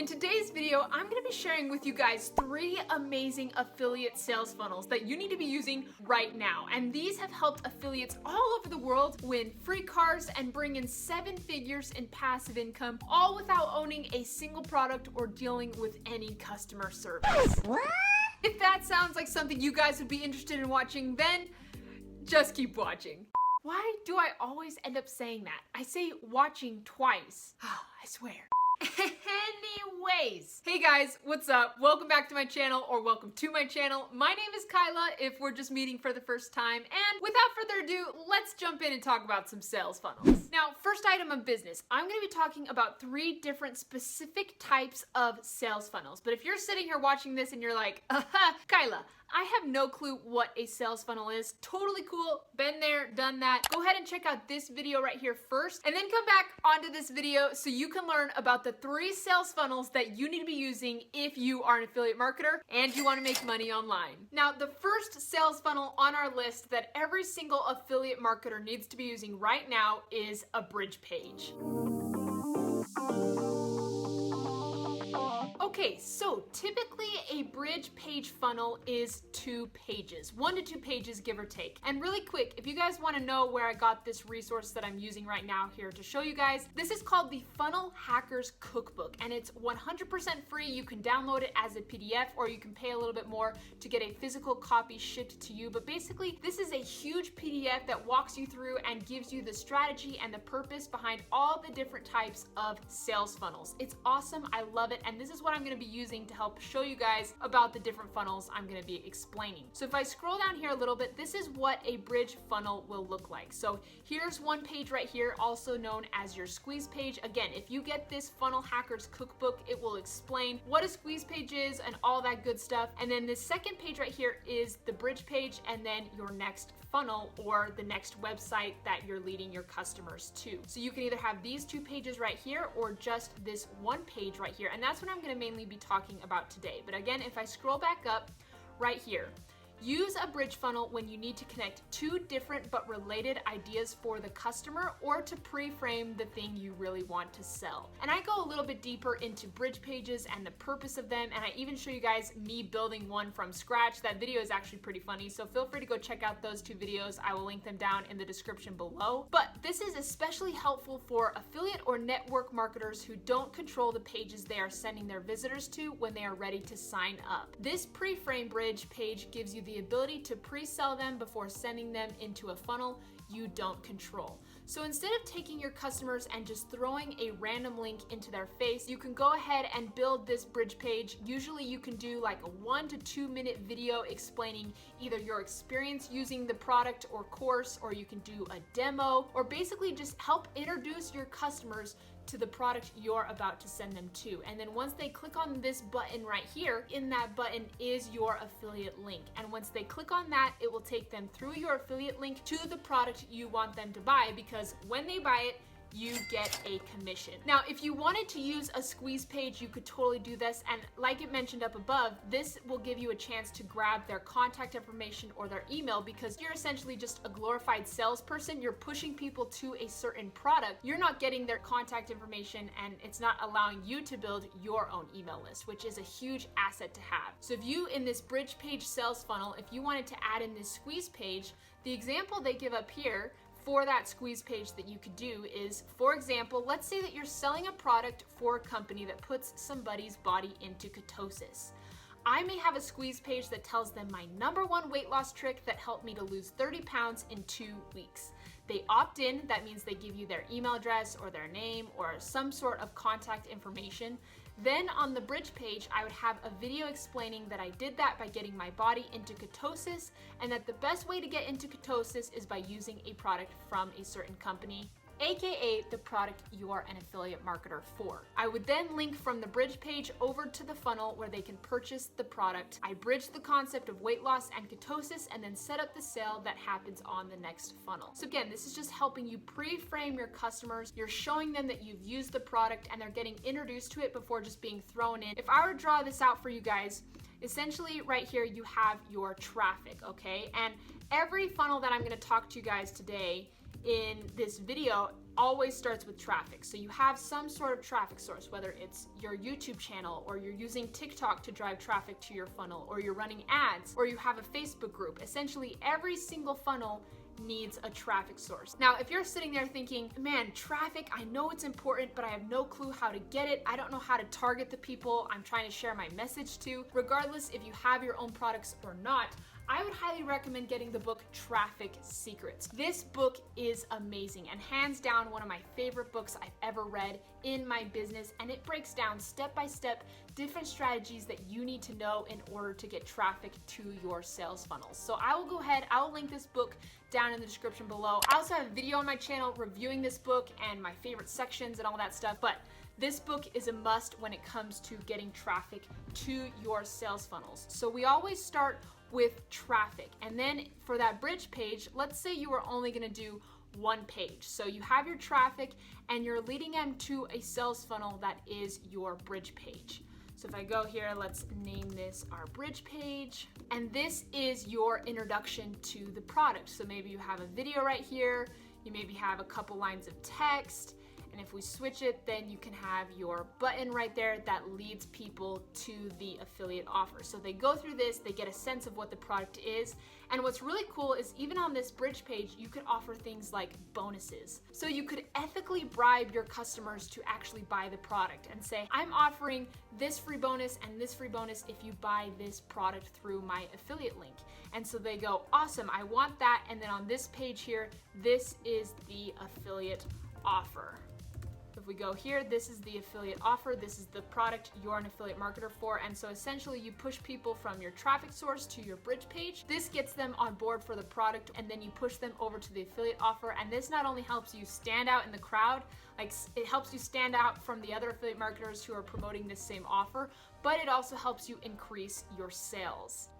In today's video, I'm going to be sharing with you guys 3 amazing affiliate sales funnels that you need to be using right now. And these have helped affiliates all over the world win free cars and bring in 7 figures in passive income, all without owning a single product or dealing with any customer service. What? If that sounds like something you guys would be interested in watching, then just keep watching. Why do I always end up saying that? I say watching twice. I swear. Anyways, hey guys, what's up? Welcome back to my channel, or welcome to my channel. My name is Kyla if we're just meeting for the first time, and without further ado, let's jump in and talk about some sales funnels. Now, first item of business, I'm going to be talking about 3 different specific types of sales funnels. But if you're sitting here watching this and you're like, Kyla, I have no clue what a sales funnel is. Totally cool. Been there, done that. Go ahead and check out this video right here first, and then come back onto this video so you can learn about the 3 sales funnels that you need to be using if you are an affiliate marketer and you want to make money online. Now, the first sales funnel on our list that every single affiliate marketer needs to be using right now is a bridge page. Okay, so typically a bridge page funnel is 2 pages, 1 to 2 pages, give or take. And really quick, if you guys want to know where I got this resource that I'm using right now here to show you guys, this is called the Funnel Hackers Cookbook, and it's 100% free. You can download it as a PDF, or you can pay a little bit more to get a physical copy shipped to you. But basically, this is a huge PDF that walks you through and gives you the strategy and the purpose behind all the different types of sales funnels. It's awesome. I love it. And this is what I'm going to be using to help show you guys about the different funnels I'm going to be explaining. So if I scroll down here a little bit, this is what a bridge funnel will look like. So here's one page right here, also known as your squeeze page. Again, if you get this Funnel Hackers Cookbook, it will explain what a squeeze page is and all that good stuff. And then this second page right here is the bridge page, and then your next funnel or the next website that you're leading your customers to. So you can either have these 2 pages right here or just this one page right here. And that's what I'm going to mainly be talking about today. But again, if I scroll back up right here, use a bridge funnel when you need to connect 2 different but related ideas for the customer, or to pre-frame the thing you really want to sell. And I go a little bit deeper into bridge pages and the purpose of them, and I even show you guys me building one from scratch. That video is actually pretty funny, so feel free to go check out those 2 videos. I will link them down in the description below. But this is especially helpful for affiliate or network marketers who don't control the pages they are sending their visitors to when they are ready to sign up. This pre-frame bridge page gives you the ability to pre-sell them before sending them into a funnel you don't control. So instead of taking your customers and just throwing a random link into their face, you can go ahead and build this bridge page. Usually you can do like a 1 to 2 minute video explaining either your experience using the product or course, or you can do a demo, or basically just help introduce your customers to the product you're about to send them to. And then once they click on this button right here, in that button is your affiliate link. And once they click on that, it will take them through your affiliate link to the product you want them to buy, because when they buy it, you get a commission. Now, if you wanted to use a squeeze page, you could totally do this. And like it mentioned up above, this will give you a chance to grab their contact information or their email, because you're essentially just a glorified salesperson. You're pushing people to a certain product. You're not getting their contact information, and it's not allowing you to build your own email list, which is a huge asset to have. So if you, in this bridge page sales funnel, if you wanted to add in this squeeze page, the example they give up here for that squeeze page that you could do is, for example, let's say that you're selling a product for a company that puts somebody's body into ketosis. I may have a squeeze page that tells them my #1 weight loss trick that helped me to lose 30 pounds in 2 weeks. They opt in, that means they give you their email address or their name or some sort of contact information. Then on the bridge page, I would have a video explaining that I did that by getting my body into ketosis, and that the best way to get into ketosis is by using a product from a certain company, aka the product you are an affiliate marketer for. I would then link from the bridge page over to the funnel where they can purchase the product. I bridge the concept of weight loss and ketosis, and then set up the sale that happens on the next funnel. So again, this is just helping you pre-frame your customers. You're showing them that you've used the product and they're getting introduced to it before just being thrown in. If I were to draw this out for you guys, essentially right here you have your traffic, okay? And every funnel that I'm going to talk to you guys today in this video always starts with traffic. So you have some sort of traffic source, whether it's your YouTube channel, or you're using TikTok to drive traffic to your funnel, or you're running ads, or you have a Facebook group. Essentially, every single funnel needs a traffic source. Now, if you're sitting there thinking, man, traffic, I know it's important, but I have no clue how to get it. I don't know how to target the people I'm trying to share my message to. Regardless if you have your own products or not, I would highly recommend getting the book Traffic Secrets. This book is amazing and hands down one of my favorite books I've ever read in my business, and it breaks down step by step different strategies that you need to know in order to get traffic to your sales funnels. So I will go ahead, I will link this book down in the description below. I also have a video on my channel reviewing this book and my favorite sections and all that stuff, but this book is a must when it comes to getting traffic to your sales funnels. So we always start with traffic, and then for that bridge page, let's say you are only going to do one page. So you have your traffic and you're leading them to a sales funnel that is your bridge page. So if I go here, let's name this our bridge page, and this is your introduction to the product. So maybe you have a video right here, you maybe have a couple lines of text, and if we switch it, then you can have your button right there that leads people to the affiliate offer. So they go through this, they get a sense of what the product is. And what's really cool is even on this bridge page, you could offer things like bonuses. So you could ethically bribe your customers to actually buy the product and say, I'm offering this free bonus and this free bonus if you buy this product through my affiliate link. And so they go, awesome, I want that. And then on this page here, this is the affiliate offer. If we go here, this is the affiliate offer. This is the product you're an affiliate marketer for. And so essentially you push people from your traffic source to your bridge page. This gets them on board for the product, and then you push them over to the affiliate offer. And this not only helps you stand out in the crowd, like it helps you stand out from the other affiliate marketers who are promoting this same offer, but it also helps you increase your sales.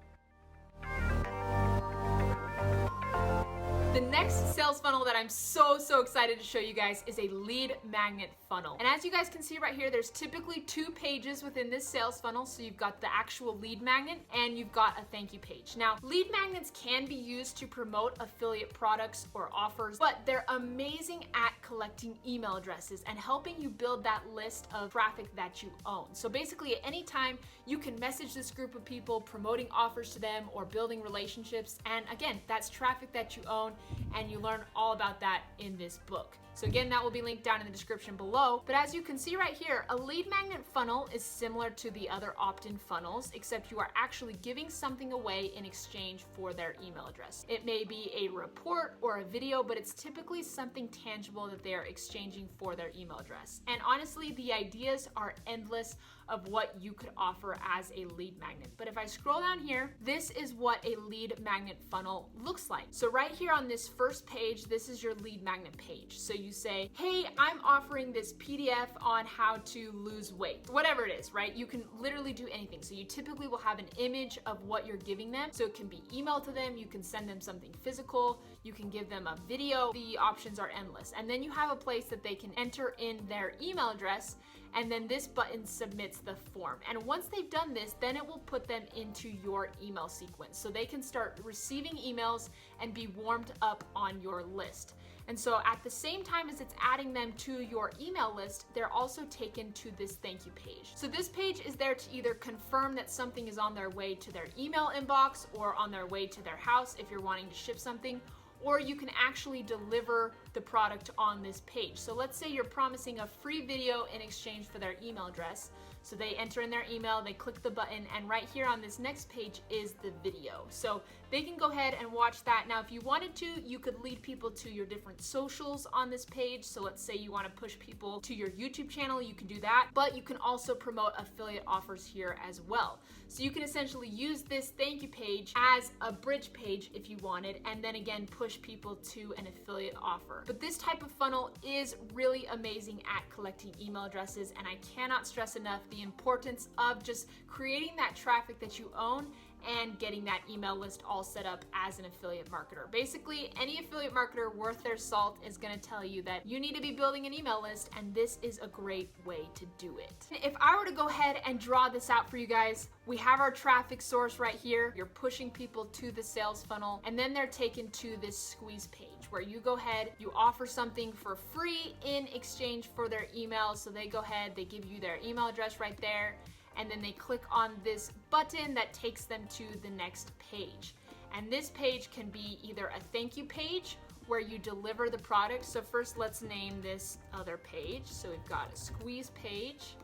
The next sales funnel that I'm so excited to show you guys is a lead magnet funnel. And as you guys can see right here, there's typically 2 pages within this sales funnel. So you've got the actual lead magnet and you've got a thank you page. Now, lead magnets can be used to promote affiliate products or offers, but they're amazing at collecting email addresses and helping you build that list of traffic that you own. So basically at any time you can message this group of people promoting offers to them or building relationships. And again, that's traffic that you own, and you learn all about that in this book. So again, that will be linked down in the description below. But as you can see right here, a lead magnet funnel is similar to the other opt-in funnels, except you are actually giving something away in exchange for their email address. It may be a report or a video, but it's typically something tangible that they are exchanging for their email address. And honestly, the ideas are endless of what you could offer as a lead magnet. But if I scroll down here, this is what a lead magnet funnel looks like. So right here on this first page, this is your lead magnet page. So you say, hey, I'm offering this PDF on how to lose weight, whatever it is, right? You can literally do anything. So you typically will have an image of what you're giving them. So it can be emailed to them, you can send them something physical, you can give them a video. The options are endless. And then you have a place that they can enter in their email address, and then this button submits the form. And once they've done this, then it will put them into your email sequence. So they can start receiving emails and be warmed up on your list. And so at the same time as it's adding them to your email list, they're also taken to this thank you page. So this page is there to either confirm that something is on their way to their email inbox or on their way to their house if you're wanting to ship something, or you can actually deliver the product on this page. So let's say you're promising a free video in exchange for their email address. So they enter in their email, they click the button, and right here on this next page is the video. So they can go ahead and watch that. Now, if you wanted to, you could lead people to your different socials on this page. So let's say you want to push people to your YouTube channel, you can do that, but you can also promote affiliate offers here as well. So you can essentially use this thank you page as a bridge page if you wanted, and then again, push people to an affiliate offer. But this type of funnel is really amazing at collecting email addresses, and I cannot stress enough the importance of just creating that traffic that you own and getting that email list all set up as an affiliate marketer. Basically, any affiliate marketer worth their salt is going to tell you that you need to be building an email list, and this is a great way to do it. If I were to go ahead and draw this out for you guys, we have our traffic source right here. You're pushing people to the sales funnel, and then they're taken to this squeeze page where you go ahead, you offer something for free in exchange for their email. So they go ahead, they give you their email address right there, and then they click on this button that takes them to the next page. And this page can be either a thank you page where you deliver the product. So first let's name this other page. So we've got a squeeze page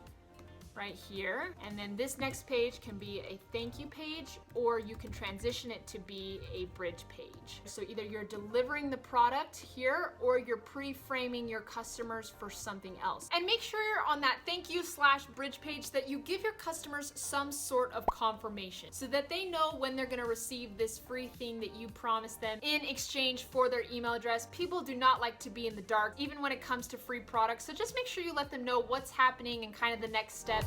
right here. And then this next page can be a thank you page, or you can transition it to be a bridge page. So either you're delivering the product here, or you're pre-framing your customers for something else. And make sure on that thank you / bridge page that you give your customers some sort of confirmation so that they know when they're gonna receive this free thing that you promised them in exchange for their email address. People do not like to be in the dark, even when it comes to free products. So just make sure you let them know what's happening and kind of the next steps.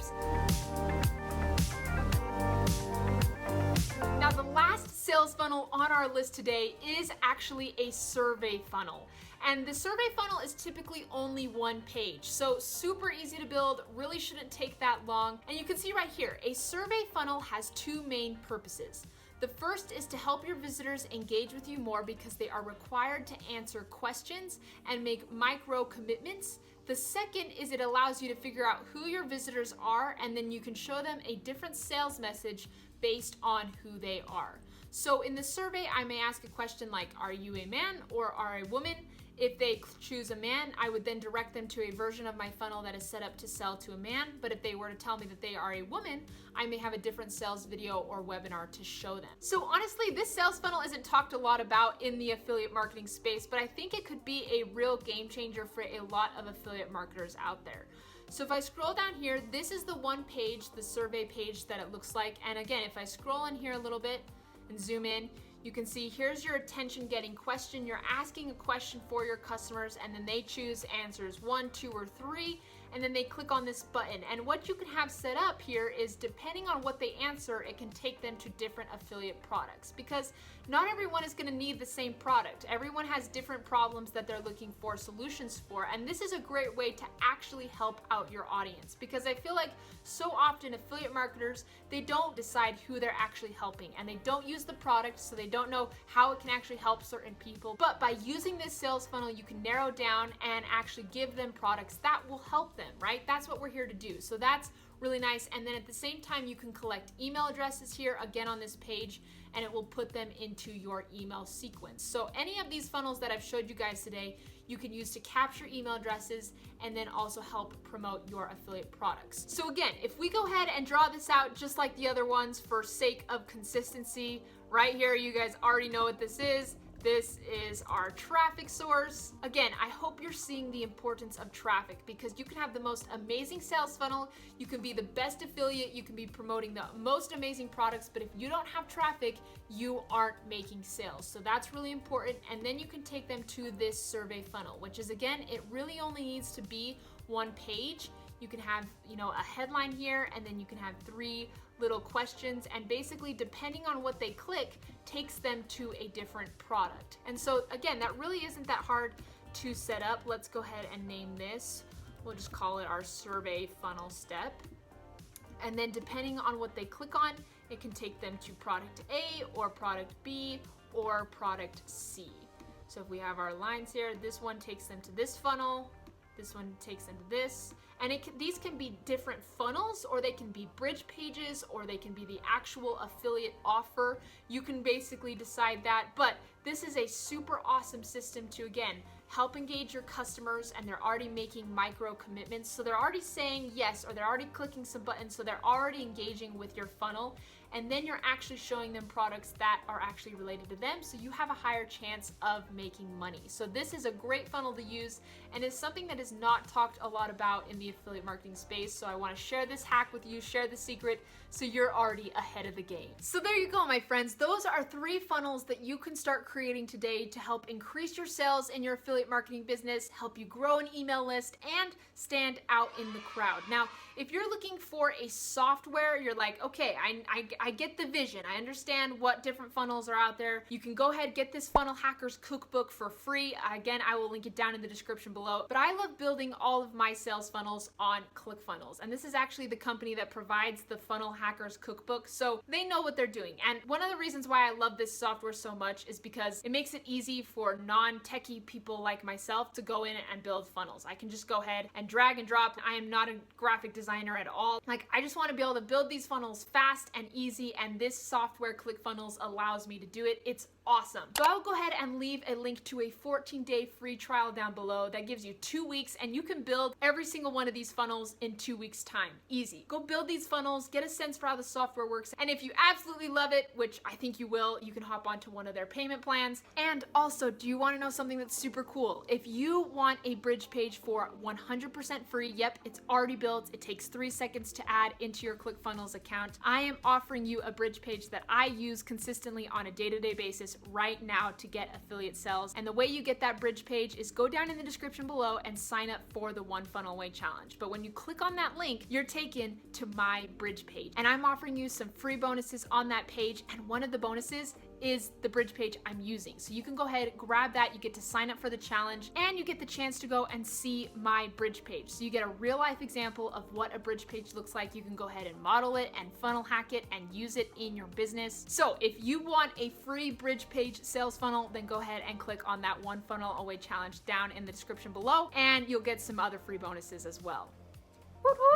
Now, the last sales funnel on our list today is actually a survey funnel. And the survey funnel is typically only one page. So super easy to build, really shouldn't take that long. And you can see right here, a survey funnel has two main purposes. The first is to help your visitors engage with you more because they are required to answer questions and make micro commitments. The second is it allows you to figure out who your visitors are, and then you can show them a different sales message based on who they are. So in the survey, I may ask a question like, are you a man or are a woman? If they choose a man, I would then direct them to a version of my funnel that is set up to sell to a man. But if they were to tell me that they are a woman, I may have a different sales video or webinar to show them. So honestly, this sales funnel isn't talked a lot about in the affiliate marketing space, but I think it could be a real game changer for a lot of affiliate marketers out there. So if I scroll down here, this is the one page, the survey page that it looks like. And again, if I scroll in here a little bit and zoom in, you can see here's your attention getting question. You're asking a question for your customers, and then they choose answers 1, 2, or 3, and then they click on this button. And what you can have set up here is depending on what they answer, it can take them to different affiliate products, because not everyone is going to need the same product. Everyone has different problems that they're looking for solutions for, and this is a great way to actually help out your audience, because I feel like so often affiliate marketers, they don't decide who they're actually helping, and they don't use the product, so they don't know how it can actually help certain people. But by using this sales funnel, you can narrow down and actually give them products that will help them, right? That's what we're here to do. So that's really nice. And then at the same time, you can collect email addresses here again on this page, and it will put them into your email sequence. So any of these funnels that I've showed you guys today, you can use to capture email addresses and then also help promote your affiliate products. So again, if we go ahead and draw this out just like the other ones for sake of consistency, right here, you guys already know what this is. This is our traffic source. Again, I hope you're seeing the importance of traffic, because you can have the most amazing sales funnel, you can be the best affiliate, you can be promoting the most amazing products, but if you don't have traffic, you aren't making sales. So that's really important. And then you can take them to this survey funnel, which is, again, it really only needs to be one page. You can have, a headline here, and then you can have 3 little questions, and basically depending on what they click takes them to a different product. And so again, that really isn't that hard to set up. Let's go ahead and name this. We'll just call it our survey funnel step. And then depending on what they click on, it can take them to product A or product B or product C. So if we have our lines here, this one takes them to this funnel, this one takes them to this. And these can be different funnels, or they can be bridge pages, or they can be the actual affiliate offer. You can basically decide that, but this is a super awesome system to, again, help engage your customers, and they're already making micro commitments. So they're already saying yes, or they're already clicking some buttons, so they're already engaging with your funnel. And then you're actually showing them products that are actually related to them, so you have a higher chance of making money. So this is a great funnel to use, and is something that is not talked a lot about in the affiliate marketing space. So I want to share this hack with you, share the secret, so you're already ahead of the game. So there you go, my friends. Those are 3 funnels that you can start creating today to help increase your sales in your affiliate affiliate marketing business, help you grow an email list, and stand out in the crowd. Now, if you're looking for a software, you're like, okay, I get the vision. I understand what different funnels are out there. You can go ahead, get this Funnel Hackers Cookbook for free. Again, I will link it down in the description below. But I love building all of my sales funnels on ClickFunnels. And this is actually the company that provides the Funnel Hackers Cookbook. So they know what they're doing. And one of the reasons why I love this software so much is because it makes it easy for non-techie people like myself to go in and build funnels. I can just go ahead and drag and drop. I am not a graphic designer at all. Like, I just want to be able to build these funnels fast and easy, and this software ClickFunnels allows me to do it. It's awesome. So I'll go ahead and leave a link to a 14-day free trial down below that gives you 2 weeks, and you can build every single one of these funnels in 2 weeks time. Easy. Go build these funnels, get a sense for how the software works, and if you absolutely love it, which I think you will, you can hop onto one of their payment plans. And also, do you want to know something that's super cool? If you want a bridge page for 100% free, yep, it's already built. It takes 3 seconds to add into your ClickFunnels account. I am offering you a bridge page that I use consistently on a day-to-day basis right now to get affiliate sales. And the way you get that bridge page is go down in the description below and sign up for the One Funnel Away Challenge. But when you click on that link, you're taken to my bridge page. And I'm offering you some free bonuses on that page. And one of the bonuses is the bridge page I'm using. So you can go ahead, grab that, you get to sign up for the challenge, and you get the chance to go and see my bridge page. So you get a real life example of what a bridge page looks like. You can go ahead and model it and funnel hack it and use it in your business. So if you want a free bridge page sales funnel, then go ahead and click on that One Funnel Away Challenge down in the description below, and you'll get some other free bonuses as well.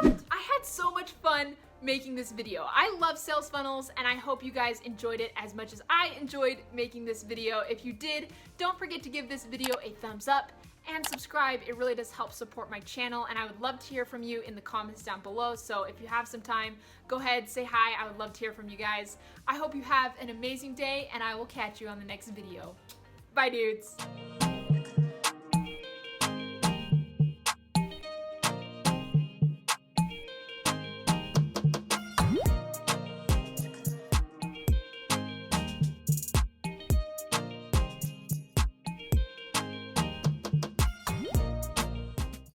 I had so much fun making this video. I love sales funnels, and I hope you guys enjoyed it as much as I enjoyed making this video. If you did, don't forget to give this video a thumbs up and subscribe. It really does help support my channel, and I would love to hear from you in the comments down below. So if you have some time, go ahead, say hi. I would love to hear from you guys. I hope you have an amazing day, and I will catch you on the next video. Bye, dudes.